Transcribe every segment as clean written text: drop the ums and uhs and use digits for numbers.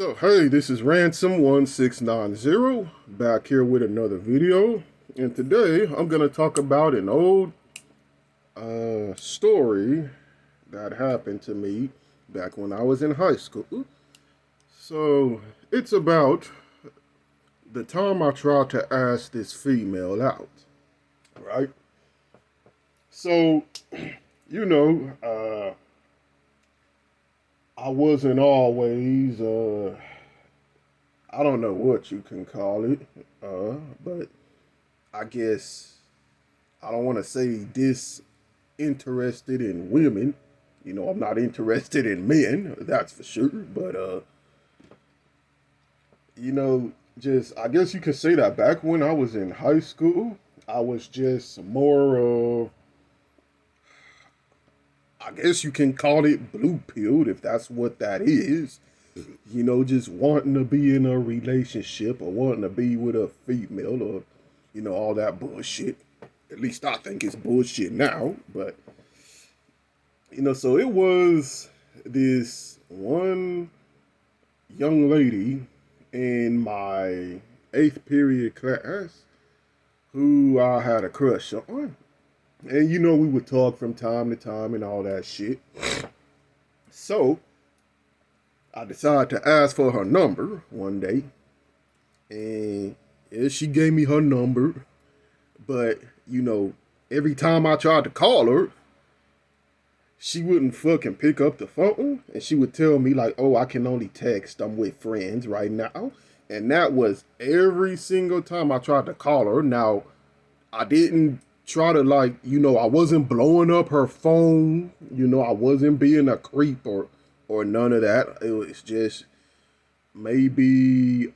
So, hey, this is Ransom1690 back here with another video. And today I'm going to talk about an old story that happened to me back when I was in high school. So, it's about the time I tried to ask this female out, right? So, you know, I wasn't always I don't know what you can call it, but I guess I don't want to say disinterested in women. You know, I'm not interested in men, that's for sure. But you know, just I guess you could say that back when I was in high school, I was just more I guess you can call it blue pilled if that's what that is. You know, just wanting to be in a relationship or wanting to be with a female or, you know, all that bullshit. At least I think it's bullshit now. But, you know, so it was this one young lady in my eighth period class who I had a crush on. And, you know, we would talk from time to time and all that shit. So, I decided to ask for her number one day, and yeah, she gave me her number. But you know, every time I tried to call her, she wouldn't fucking pick up the phone, and she would tell me like, "Oh, I can only text. I'm with friends right now," and that was every single time I tried to call her. Now, I didn't try to like, you know, I wasn't blowing up her phone. You know, I wasn't being a creep or none of that. It was just maybe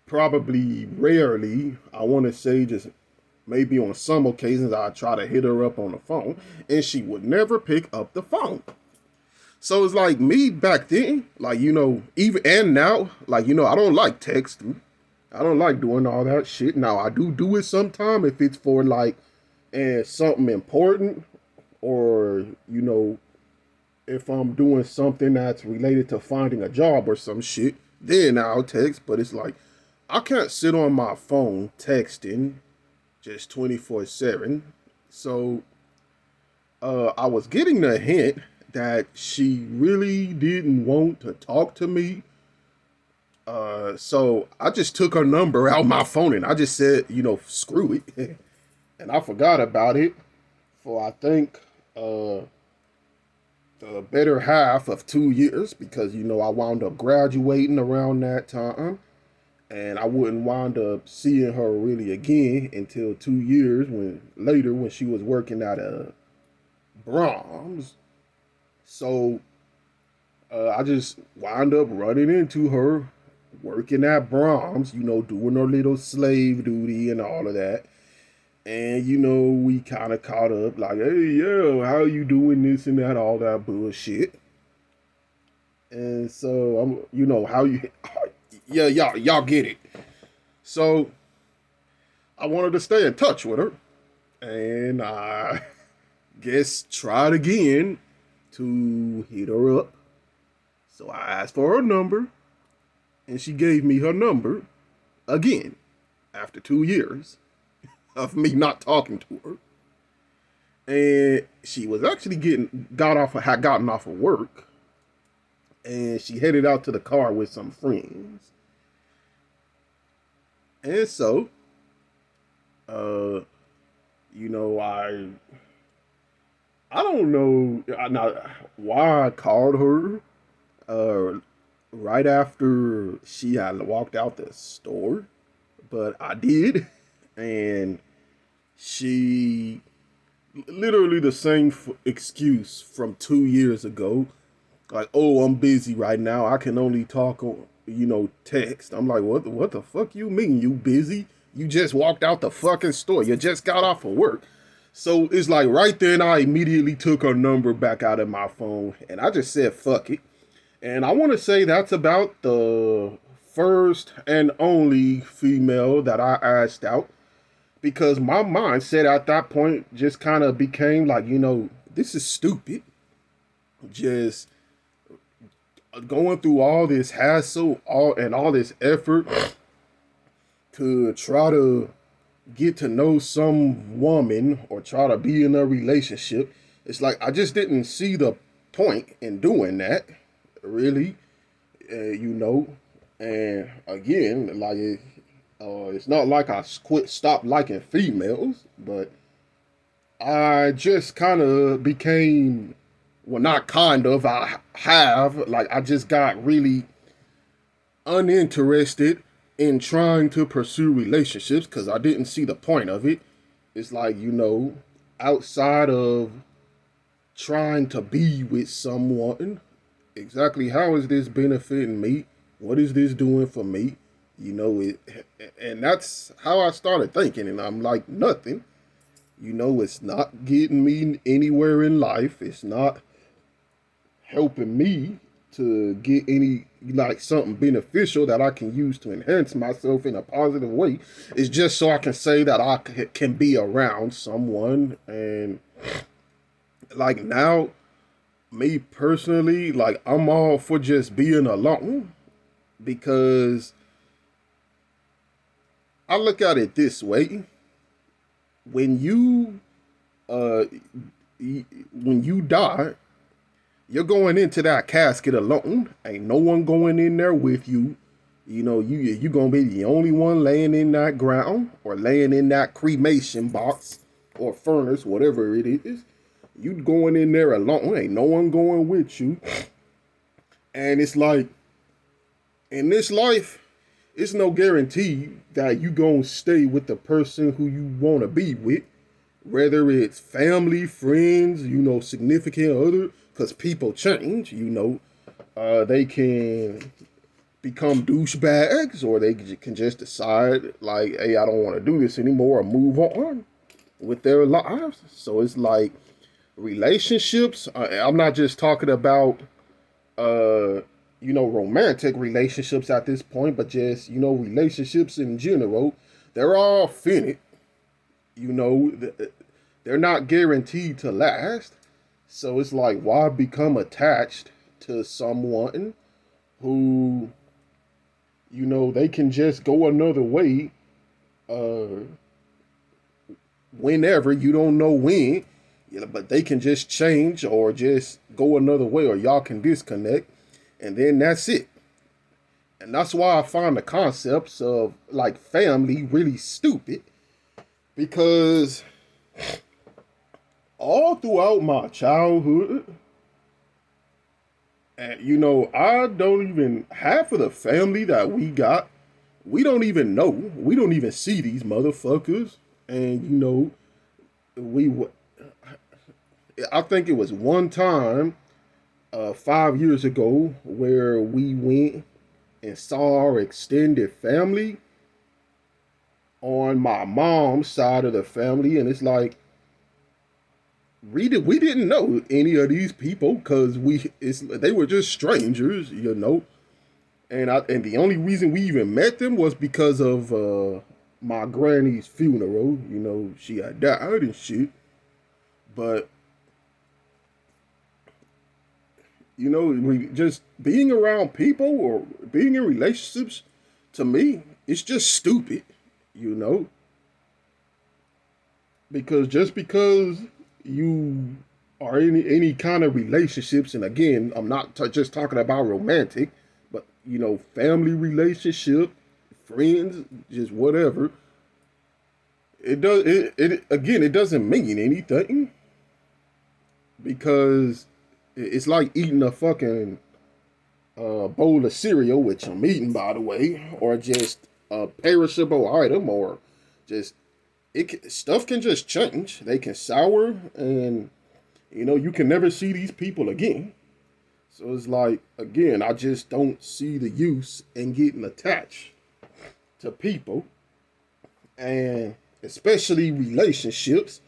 probably rarely, I want to say just maybe on some occasions I try to hit her up on the phone and she would never pick up the phone. So it's like me back then, like, you know, even and now, like, you know, I don't like texting. I don't like doing all that shit. Now I do it sometime if it's for like something important, or you know, if I'm doing something that's related to finding a job or some shit, then I'll text. But it's like I can't sit on my phone texting just 24/7. So I was getting the hint that she really didn't want to talk to me. So I just took her number out my phone and I just said, you know, screw it. And I forgot about it for I think the better half of 2 years, because you know I wound up graduating around that time, and I wouldn't wind up seeing her really again until 2 years when she was working at a Brahms. So I just wound up running into her working at Brahms, you know, doing her little slave duty and all of that. And you know, we kind of caught up, like, hey, yo, how you doing this and that, all that bullshit. And so I'm, you know, how you, yeah, y'all get it. So I wanted to stay in touch with her, and I guess tried again to hit her up. So I asked for her number, and she gave me her number again after 2 years of me not talking to her. And she was actually had gotten off of work, and she headed out to the car with some friends. And so, uh, you know, I don't know why I called her right after she had walked out the store, but I did, and she literally the same excuse from 2 years ago, like, oh, I'm busy right now. I can only talk on, you know, text. I'm like, what the fuck you mean you busy? You just walked out the fucking store. You just got off of work. So it's like right then I immediately took her number back out of my phone and I just said fuck it. And I want to say that's about the first and only female that I asked out, because my mindset at that point just kind of became like, you know, this is stupid. Just going through all this hassle, all this effort to try to get to know some woman or try to be in a relationship. It's like I just didn't see the point in doing that, really. You know, and again, like it's not like I stopped liking females, but I just kind of became, well, not kind of, I have, like, I just got really uninterested in trying to pursue relationships because I didn't see the point of it. It's like, outside of trying to be with someone, exactly how is this benefiting me? What is this doing for me? And that's how I started thinking. And I'm like, nothing. It's not getting me anywhere in life. It's not helping me to get any, like, something beneficial that I can use to enhance myself in a positive way. It's just so I can say that I can be around someone. And like now, me personally, like, I'm all for just being alone because I look at it this way. When you uh when you die, you're going into that casket alone. Ain't no one going in there with you. You gonna be the only one laying in that ground or laying in that cremation box or furnace, whatever it is. You going in there alone. Ain't no one going with you. And it's like, in this life, it's no guarantee that you gonna stay with the person who you wanna be with, whether it's family, friends, significant other, because people change. They can become douchebags, or they can just decide like, hey, I don't want to do this anymore, or move on with their lives. So it's like relationships. I'm not just talking about romantic relationships at this point, but just, relationships in general. They're all finite. You know, they're not guaranteed to last. So it's like, why become attached to someone who, they can just go another way uh, whenever, you don't know when, but they can just change or just go another way, or y'all can disconnect, and then that's it. And that's why I find the concepts of like family really stupid, because all throughout my childhood, and I don't even, half of the family that we got, we don't even know. We don't even see these motherfuckers. And we I think it was one time 5 years ago where we went and saw our extended family on my mom's side of the family, and it's like, we didn't know any of these people because they were just strangers, and the only reason we even met them was because of my granny's funeral. She had died and shit. But just being around people or being in relationships, to me, it's just stupid. You know, because just because you are in any kind of relationships, and again, I'm not just talking about romantic, but family relationship, friends, just whatever. It again, it doesn't mean anything, because it's like eating a fucking bowl of cereal, which I'm eating, by the way, or just a perishable item, or just stuff can just change. They can sour, and you can never see these people again. So it's like, again, I just don't see the use in getting attached to people, and especially relationships,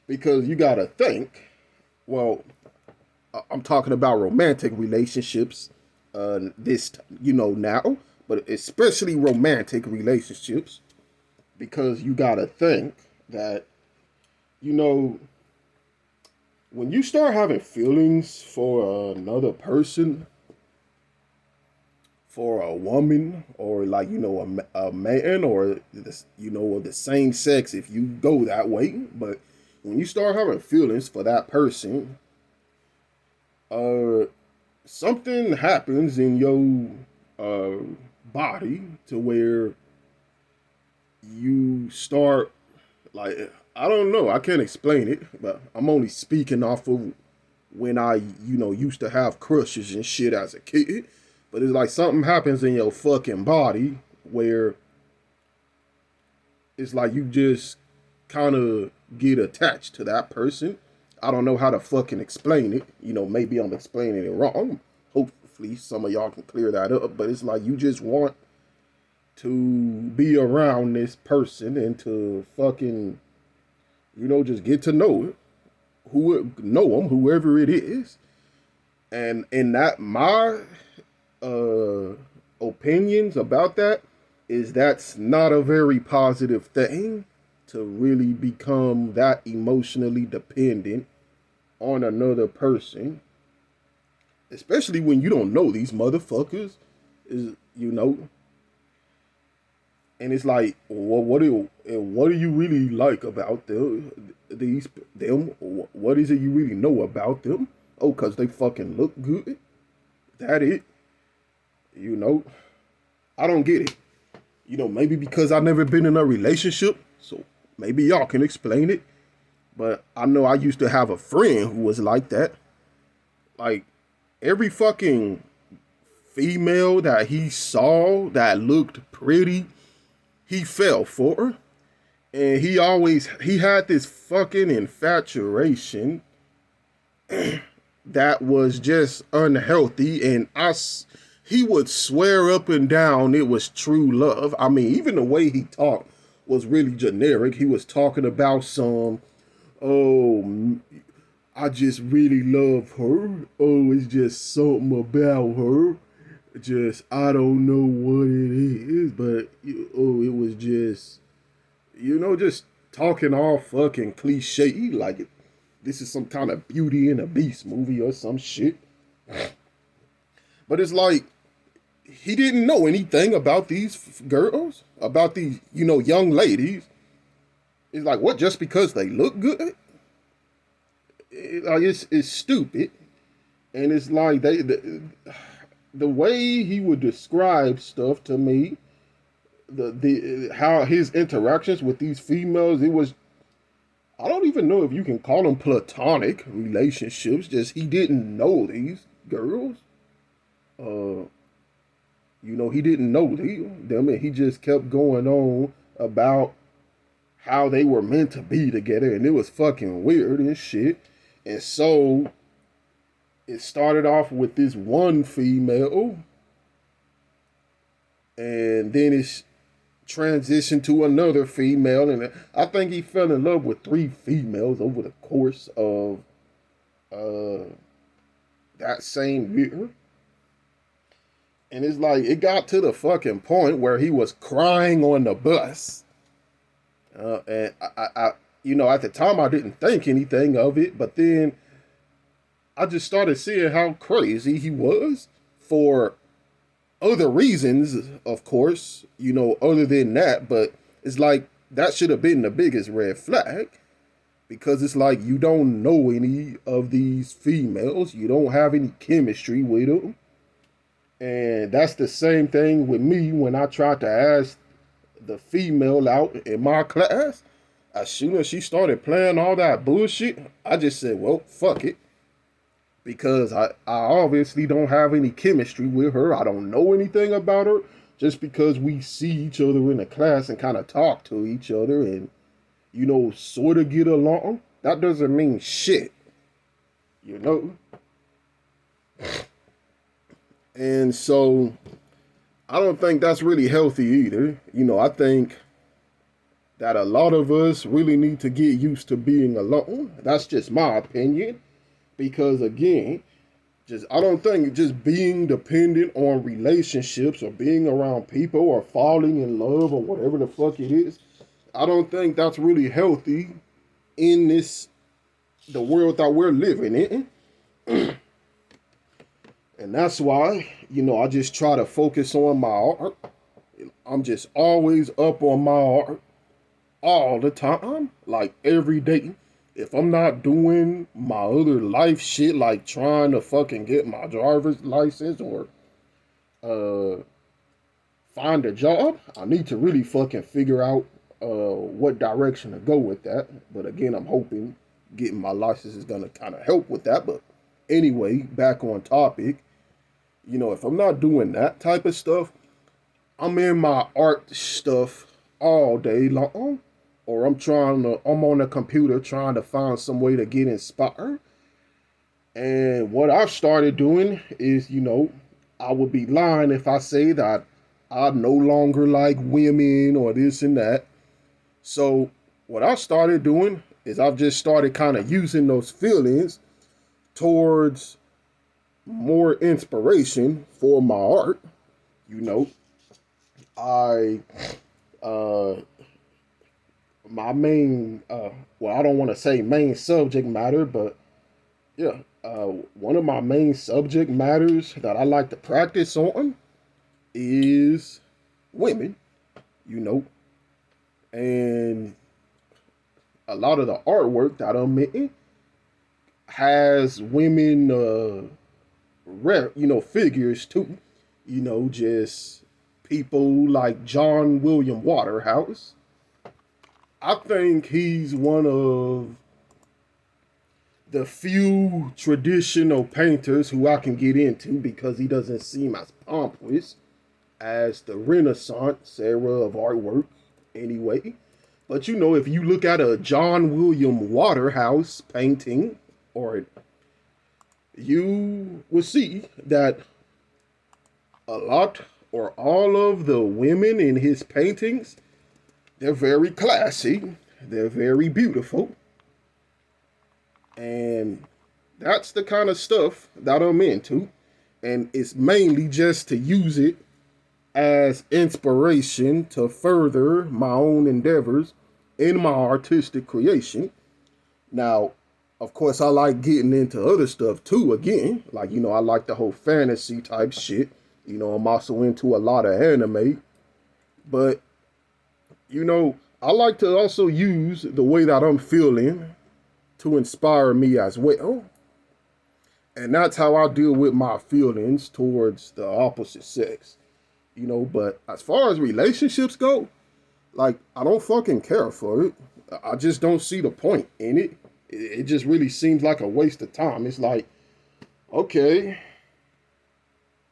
because you gotta think. Well, I'm talking about romantic relationships. This now, but especially romantic relationships, because you gotta think that you know when you start having feelings for another person, for a woman or like a man or this the same sex if you go that way. But when you start having feelings for that person, uh something happens in your uh body to where you start, like, I don't know, I can't explain it, but I'm only speaking off of when I used to have crushes and shit as a kid. But it's like something happens in your fucking body where it's like you just kind of get attached to that person. I don't know how to fucking explain it. Maybe I'm explaining it wrong. Hopefully some of y'all can clear that up. But it's like you just want to be around this person and to fucking, just get to know them, whoever it is. And in that, my uh opinions about that is that's not a very positive thing, to really become that emotionally dependent on another person, especially when you don't know these motherfuckers, is and it's like, well, what do you really like about them? What is it you really know about them? Oh, cause they fucking look good. That it? You know, I don't get it. Maybe because I've never been in a relationship, so maybe y'all can explain it. But I know I used to have a friend who was like that. Like, every fucking female that he saw that looked pretty, he fell for her. And he had this fucking infatuation that was just unhealthy. And he would swear up and down it was true love. I mean, even the way he talked was really generic. He was talking about oh, I just really love her. Oh, it's just something about her. Just, I don't know what it is, but, it was just, just talking all fucking cliche, like this is some kind of Beauty and the Beast movie or some shit. But it's like, he didn't know anything about these girls, about these, young ladies. It's like, what, just because they look good? It's stupid. And it's like, the way he would describe stuff to me, how his interactions with these females, it was, I don't even know if you can call them platonic relationships. Just, he didn't know these girls. He didn't know them, and he just kept going on about how they were meant to be together, and it was fucking weird and shit. And so it started off with this one female, and then it's transitioned to another female, and I think he fell in love with 3 females over the course of that same year. And it's like, it got to the fucking point where he was crying on the bus. And I at the time I didn't think anything of it, but then I just started seeing how crazy he was for other reasons, of course, other than that. But it's like, that should have been the biggest red flag, because it's like, you don't know any of these females. You don't have any chemistry with them. And that's the same thing with me when I tried to ask the female out in my class. As soon as she started playing all that bullshit, I just said, well, fuck it. Because I obviously don't have any chemistry with her. I don't know anything about her. Just because we see each other in the class and kind of talk to each other and, sort of get along, that doesn't mean shit. And so I don't think that's really healthy either. I think that a lot of us really need to get used to being alone. That's just my opinion. Because again, I don't think just being dependent on relationships or being around people or falling in love or whatever the fuck it is, I don't think that's really healthy in the world that we're living in. And that's why, I just try to focus on my art. I'm just always up on my art all the time, like every day. If I'm not doing my other life shit, like trying to fucking get my driver's license or uh find a job, I need to really fucking figure out what direction to go with that. But again, I'm hoping getting my license is gonna kind of help with that. But anyway, back on topic. If I'm not doing that type of stuff, I'm in my art stuff all day long, or I'm on the computer trying to find some way to get inspired. And what I've started doing is, I would be lying if I say that I no longer like women or this and that. So what I started doing is I've just started kind of using those feelings towards more inspiration for my art. You know, I uh my main well, I don't want to say main subject matter, but yeah, one of my main subject matters that I like to practice on is women, you know, and a lot of the artwork that I'm making has women figures too, just people like John William Waterhouse. I think he's one of the few traditional painters who I can get into because he doesn't seem as pompous as the Renaissance era of artwork anyway. But if you look at a John William Waterhouse painting, or you will see that a lot or all of the women in his paintings, they're very classy, they're very beautiful, and that's the kind of stuff that I'm into. And it's mainly just to use it as inspiration to further my own endeavors in my artistic creation. Now, of course, I like getting into other stuff too, again. Like, I like the whole fantasy type shit. I'm also into a lot of anime. But, I like to also use the way that I'm feeling to inspire me as well. And that's how I deal with my feelings towards the opposite sex. But as far as relationships go, like, I don't fucking care for it. I just don't see the point in it. It just really seems like a waste of time. It's like, okay,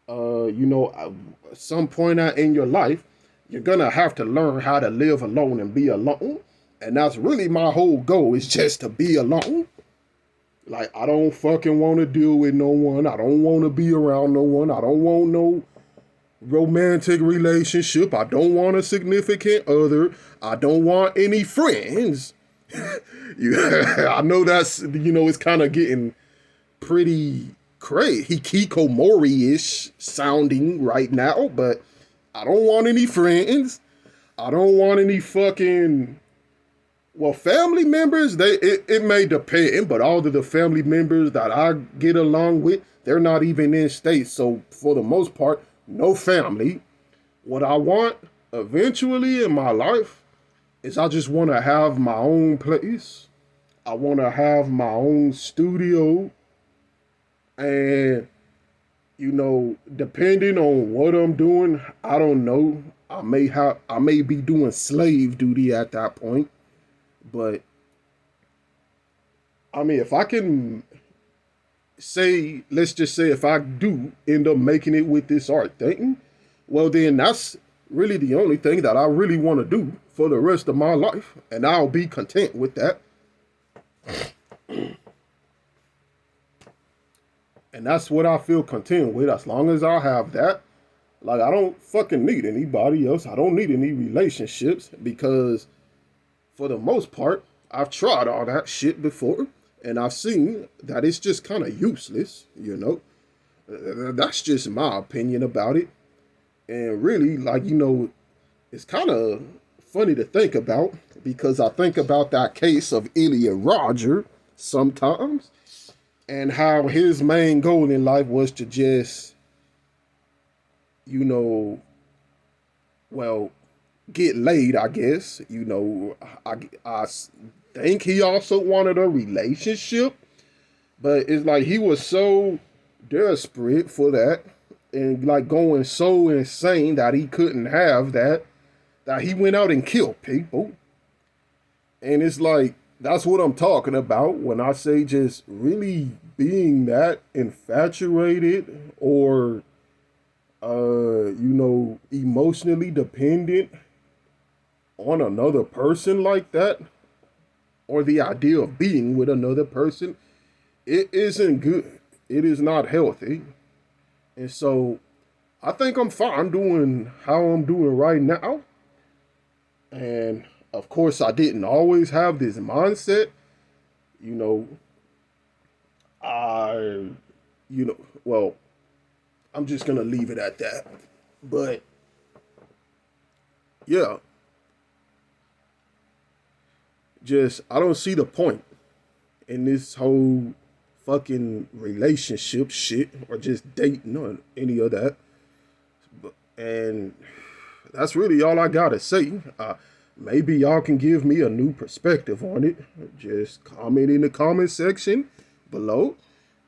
at some point out in your life, you're gonna have to learn how to live alone and be alone. And that's really my whole goal, is just to be alone. Like, I don't fucking want to deal with no one. I don't want to be around no one. I don't want no romantic relationship. I don't want a significant other. I don't want any friends. I know that's, it's kind of getting pretty crazy, hikikomori-ish sounding right now, but I don't want any friends. I don't want any fucking, well, family members. It may depend, but all of the family members that I get along with, they're not even in state. So for the most part, no family. What I want eventually in my life is I just want to have my own place. I want to have my own studio. And, depending on what I'm doing, I don't know. I may be doing slave duty at that point. But I mean, if I can say, let's just say if I do end up making it with this art thing, well, then that's really the only thing that I really want to do for the rest of my life. And I'll be content with that. And that's what I feel content with, as long as I have that. Like, I don't fucking need anybody else. I don't need any relationships, because for the most part, I've tried all that shit before, and I've seen that it's just kind of useless, That's just my opinion about it. And really, like, it's kind of funny to think about, because I think about that case of Ilya Roger sometimes. and how his main goal in life was to just, you know, well, get laid, I guess. I think he also wanted a relationship, but it's like he was so desperate for that and like going so insane that he couldn't have that he went out and killed people. And it's like, that's what I'm talking about when I say just really being that infatuated or, emotionally dependent on another person like that, or the idea of being with another person. It isn't good. It is not healthy. And so I think I'm fine doing how I'm doing right now. And of course, I didn't always have this mindset. You know, I, well, I'm just going to leave it at that. But yeah, just, I don't see the point in this whole fucking relationship shit or just dating or any of that. And that's really all I gotta say. Maybe y'all can give me a new perspective on it. Just comment in the comment section below,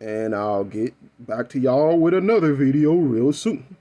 and I'll get back to y'all with another video real soon.